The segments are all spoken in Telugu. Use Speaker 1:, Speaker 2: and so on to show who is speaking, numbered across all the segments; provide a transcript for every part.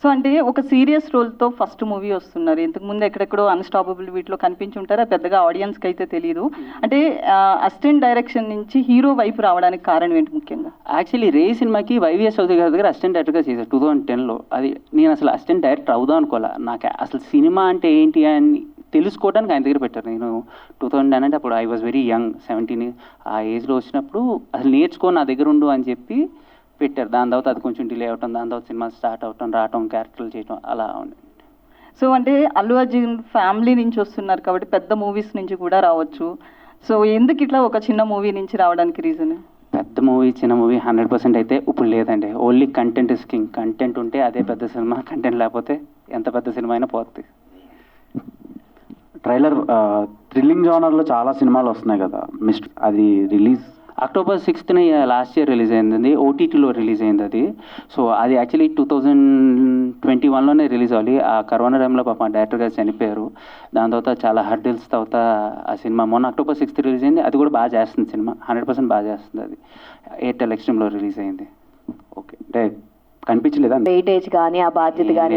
Speaker 1: సో అంటే ఒక సీరియస్ రోల్తో ఫస్ట్ మూవీ వస్తున్నారు. ఇంతకు ముందు ఎక్కడెక్కడో అన్స్టాపబుల్ వీటిలో కనిపించి ఉంటారా, పెద్దగా ఆడియన్స్కి అయితే తెలియదు. అంటే అసిస్టెంట్ డైరెక్షన్ నుంచి హీరో వైపు రావడానికి కారణం ఏంటి ముఖ్యంగా?
Speaker 2: యాక్చువల్లీ రే సినిమాకి వైవిఎస్ చౌదరి గారి దగ్గర అసిస్టెంట్ డైరెక్టర్గా చేశారు 2010లో. అది నేను అసలు అసిస్టెంట్ డైరెక్టర్ అవుదాం అనుకోలే. నాకు అసలు సినిమా అంటే ఏంటి అని తెలుసుకోవడానికి ఆయన దగ్గర పెట్టారు. నేను 2010 అంటే అప్పుడు ఐ వాజ్ వెరీ యంగ్, 17 ఆ ఏజ్లో వచ్చినప్పుడు అసలు నేర్చుకో నా దగ్గర ఉండు అని చెప్పి పెట్టారు. దాని తర్వాత అది కొంచెం డిలే అవటం, దాని తర్వాత సినిమా స్టార్ట్ అవటం, రావటం, క్యారెక్టర్లు చేయటం అలా ఉంది.
Speaker 1: సో అంటే అల్లు అర్జున్ ఫ్యామిలీ నుంచి వస్తున్నారు కాబట్టి పెద్ద మూవీస్ నుంచి కూడా రావచ్చు. సో ఎందుకు ఇట్లా ఒక చిన్న మూవీ నుంచి రావడానికి రీజన్?
Speaker 2: పెద్ద మూవీ చిన్న మూవీ 100% అయితే ఇప్పుడు లేదండి. Only content is king. Content ఉంటే అదే పెద్ద సినిమా, కంటెంట్ లేకపోతే ఎంత పెద్ద సినిమా అయినా పోతుంది.
Speaker 3: ట్రైలర్ థ్రిల్లింగ్ జోనర్లో చాలా సినిమాలు వస్తున్నాయి కదా, అది release
Speaker 2: October 6th last year release అయింది, ఓటీటీలో రిలీజ్ అయింది అది. సో అది యాక్చువల్లీ 2021లోనే రిలీజ్ అవ్వాలి. ఆ కరోనా టైంలో పాప డైరెక్టర్ గారు చనిపోయారు. దాని తర్వాత చాలా హర్డిల్స్ తర్వాత ఆ సినిమా మొన్న October 6th రిలీజ్ అయింది. అది కూడా బాగా చేస్తుంది సినిమా, 100% బాగా చేస్తుంది. అది ఎయిర్టెల్ ఎక్స్ట్రీమ్లో రిలీజ్ అయింది.
Speaker 3: ఓకే, అంటే కనిపించలేదా
Speaker 4: వెయిటేజ్ కానీ ఆ బాధ్యత కానీ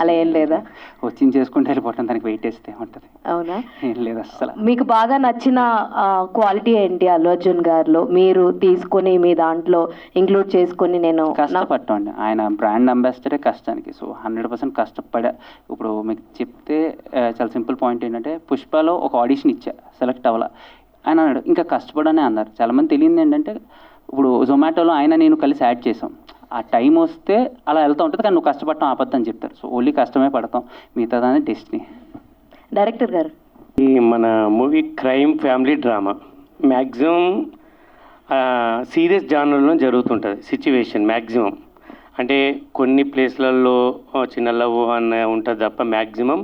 Speaker 4: అలా ఏం లేదా?
Speaker 2: వచ్చింది చేసుకుంటే వెళ్ళిపోవటం, దానికి వెయిట్ చేస్తే ఉంటుంది.
Speaker 4: అవునా?
Speaker 2: ఏం లేదు అసలు.
Speaker 4: మీకు బాగా నచ్చిన క్వాలిటీ ఏంటి అల్లు అర్జున్ గారిలో మీరు తీసుకొని మీ దాంట్లో ఇంక్లూడ్ చేసుకొని? నేను
Speaker 2: కష్టపడటండి, ఆయన బ్రాండ్ అంబాసిడరే కష్టానికి. సో 100% కష్టపడా. ఇప్పుడు మీకు చెప్తే చాలా సింపుల్ పాయింట్ ఏంటంటే, పుష్పలో ఒక ఆడిషన్ ఇచ్చా, సెలెక్ట్ అవ్వాల. ఆయన అన్నాడు ఇంకా కష్టపడనే అన్నారు. చాలామంది తెలియదు ఏంటంటే, ఇప్పుడు జొమాటోలో ఆయన నేను కలిసి యాడ్ చేసాం. ఆ టైం వస్తే అలా వెళ్తూ ఉంటుంది, కానీ నువ్వు కష్టపడటం ఆపద్దని చెప్తారు. సో ఓన్లీ కష్టమే పడతాం, మిగతాదాన్ని డెస్టినీ.
Speaker 4: డైరెక్టర్ గారు,
Speaker 5: ఈ మన movie crime family drama maximum serious జానర్లో జరుగుతుంటుంది సిచ్యువేషన్ మ్యాక్సిమం. అంటే కొన్ని ప్లేస్లలో చిన్న లవ్ అన్న ఉంటుంది తప్ప మ్యాక్సిమం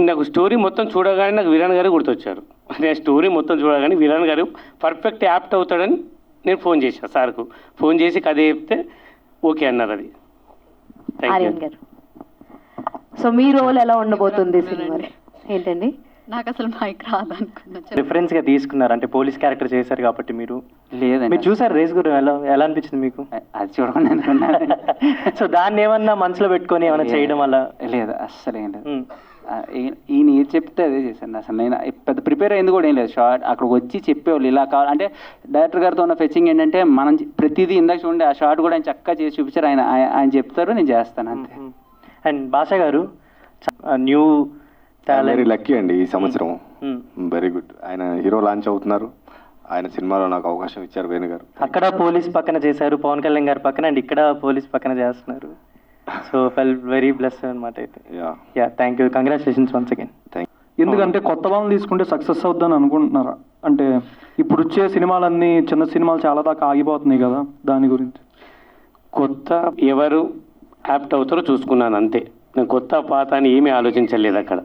Speaker 5: నాకు స్టోరీ మొత్తం చూడగానే నాకు వీరన్ గారు గుర్తొచ్చారు. నేను స్టోరీ మొత్తం చూడగానే వీరన్ గారు పర్ఫెక్ట్ యాప్ట్ అవుతాడని నేను ఫోన్ చేశాను సార్కు. ఫోన్ చేసి కథ చెప్తే ఓకే అన్నారు. అది
Speaker 4: ఆర్యన్ గారు, సో మీ రోల్ ఎలా ఉండబోతుంది సినిమాలో ఏంటండి?
Speaker 1: నాకు అసలు మైక్ రాదనుకున్నా.
Speaker 6: రిఫరెన్స్ గా తీసుకున్నారు అంటే పోలీస్ క్యారెక్టర్ చేశారు కాబట్టి మీరు.
Speaker 2: లేదండి,
Speaker 6: మీరు చూసారు రేస్ గురు, ఎలా అనిపించింది మీకు?
Speaker 2: అది చూడకుండా అనుకున్నా.
Speaker 6: సో దాన్ని ఏమన్నా మనసులో పెట్టుకొని ఏమైనా చేయడం వల్ల?
Speaker 2: లేదు అస్సలు ఏం లేదు. ఈయన ఏది చెప్తే అదే చేశాను. అసలు నేను పెద్ద ప్రిపేర్ అయింది కూడా ఏం లేదు. షార్ట్ అక్కడికి వచ్చి చెప్పేవాళ్ళు ఇలా కావాలి అంటే. డైరెక్టర్ గారితో ఉన్న ఫెచ్చింగ్ ఏంటంటే, మనం ప్రతిదీ ఇందాక చూడండి, ఆ షార్ట్ కూడా ఆయన చక్కగా చేసి చూపించారు. ఆయన చెప్తారు, నేను చేస్తాను అంతే.
Speaker 6: అండ్ భాషా గారు, న్యూ
Speaker 7: వెరీ లక్కీ అండి ఈ సంవత్సరం. Very good. ఆయన హీరో లాంచ్ అవుతున్నారు. ఆయన సినిమాలో నాకు అవకాశం ఇచ్చారు వేణు గారు.
Speaker 6: అక్కడ పోలీస్ పక్కన చేశారు పవన్ కళ్యాణ్ గారి పక్కన, అండ్ ఇక్కడ పోలీస్ పక్కన చేస్తున్నారు. సో ఫెల్ వెరీ బ్లెస్ అనమాట అయితే. Yeah, thank you, congratulations once again.
Speaker 8: ఎందుకంటే కొత్త వాళ్ళని తీసుకుంటే సక్సెస్ అవుద్దని అనుకుంటున్నారా? అంటే ఇప్పుడు వచ్చే సినిమాలన్నీ చిన్న సినిమాలు చాలా దాకా ఆగిపోతున్నాయి కదా, దాని గురించి.
Speaker 5: కొత్త ఎవరు యాప్ట్ అవుతారో చూసుకున్నాను అంతే. నేను కొత్త పాత అని ఏమీ ఆలోచించలేదు అక్కడ.